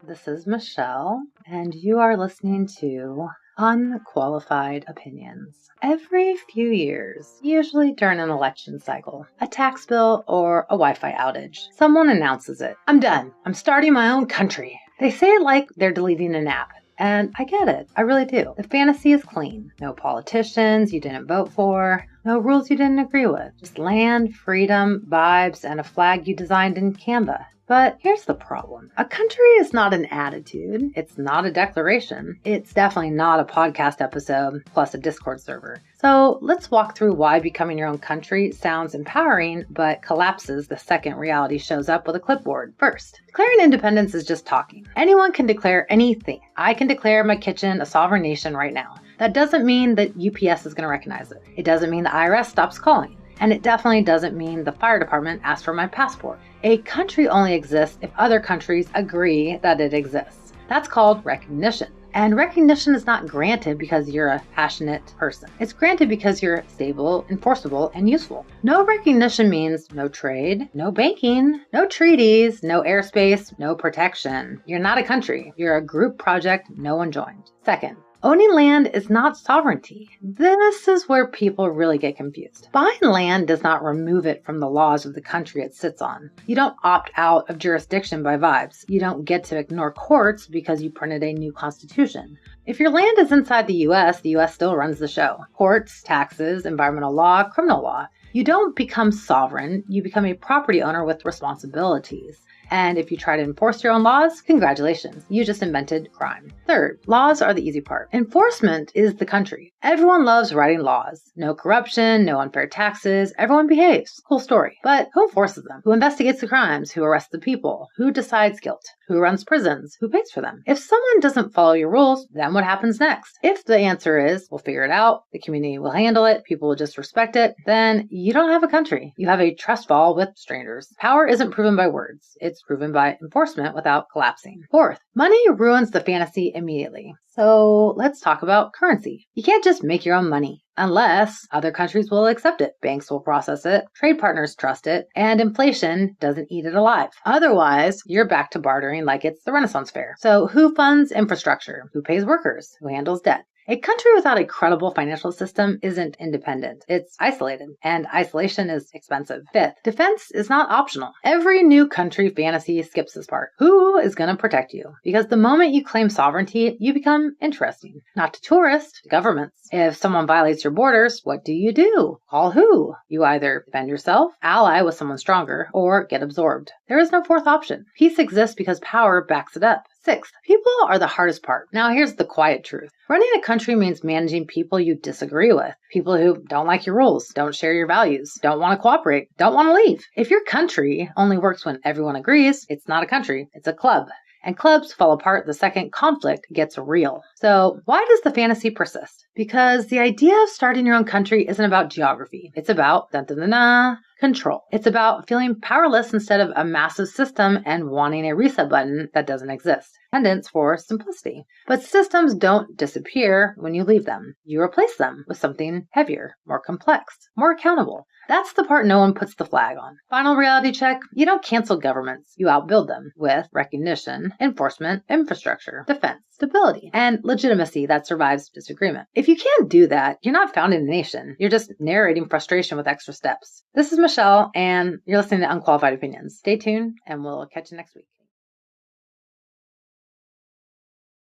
This is Michelle, and you are listening to Unqualified Opinions. Every few years, usually during an election cycle, a tax bill, or a Wi-Fi outage, someone announces it. I'm done. I'm starting my own country. They say it like they're deleting an app. And I get it. I really do. The fantasy is clean. No politicians you didn't vote for. No rules you didn't agree with. Just land, freedom, vibes, and a flag you designed in Canva. But here's the problem. A country is not an attitude. It's not a declaration. It's definitely not a podcast episode plus a Discord server. So let's walk through why becoming your own country sounds empowering, but collapses the second reality shows up with a clipboard. First, declaring independence is just talking. Anyone can declare anything. I can declare my kitchen a sovereign nation right now. That doesn't mean that UPS is going to recognize it. It doesn't mean the IRS stops calling. And it definitely doesn't mean the fire department asks for my passport. A country only exists if other countries agree that it exists. That's called recognition. And recognition is not granted because you're a passionate person. It's granted because you're stable, enforceable, and useful. No recognition means no trade, no banking, no treaties, no airspace, no protection. You're not a country. You're a group project no one joined. Second, owning land is not sovereignty. This is where people really get confused. Buying land does not remove it from the laws of the country it sits on. You don't opt out of jurisdiction by vibes. You don't get to ignore courts because you printed a new constitution. If your land is inside the US still runs the show. Courts, taxes, environmental law, criminal law. You don't become sovereign. You become a property owner with responsibilities. And if you try to enforce your own laws, congratulations, you just invented crime. Third, laws are the easy part. Enforcement is the country. Everyone loves writing laws. No corruption, no unfair taxes, everyone behaves. Cool story. But who enforces them? Who investigates the crimes? Who arrests the people? Who decides guilt? Who runs prisons? Who pays for them? If someone doesn't follow your rules, then what happens next? If the answer is, we'll figure it out, the community will handle it, people will just respect it, then you don't have a country. You have a trust fall with strangers. Power isn't proven by words. It's proven by enforcement without collapsing. Fourth, money ruins the fantasy immediately. So let's talk about currency. You can't just make your own money unless other countries will accept it. Banks will process it, trade partners trust it, and inflation doesn't eat it alive. Otherwise, you're back to bartering like it's the Renaissance fair. So who funds infrastructure? Who pays workers? Who handles debt? A country without a credible financial system isn't independent. It's isolated, and isolation is expensive. Fifth, defense is not optional. Every new country fantasy skips this part. Who is going to protect you? Because the moment you claim sovereignty, you become interesting. Not to tourists, to governments. If someone violates your borders, what do? Call who? You either defend yourself, ally with someone stronger, or get absorbed. There is no fourth option. Peace exists because power backs it up. Sixth, people are the hardest part. Now here's the quiet truth. Running a country means managing people you disagree with. People who don't like your rules, don't share your values, don't want to cooperate, don't want to leave. If your country only works when everyone agrees, it's not a country, it's a club. And clubs fall apart the second conflict gets real. So why does the fantasy persist? Because the idea of starting your own country isn't about geography. It's about control. It's about feeling powerless instead of a massive system and wanting a reset button that doesn't exist. Independence for simplicity. But systems don't disappear when you leave them. You replace them with something heavier, more complex, more accountable. That's the part no one puts the flag on. Final reality check. You don't cancel governments. You outbuild them with recognition, enforcement, infrastructure, defense, stability, and legitimacy that survives disagreement. If you can't do that, you're not founding a nation. You're just narrating frustration with extra steps. This is Michelle, and you're listening to Unqualified Opinions. Stay tuned, and we'll catch you next week.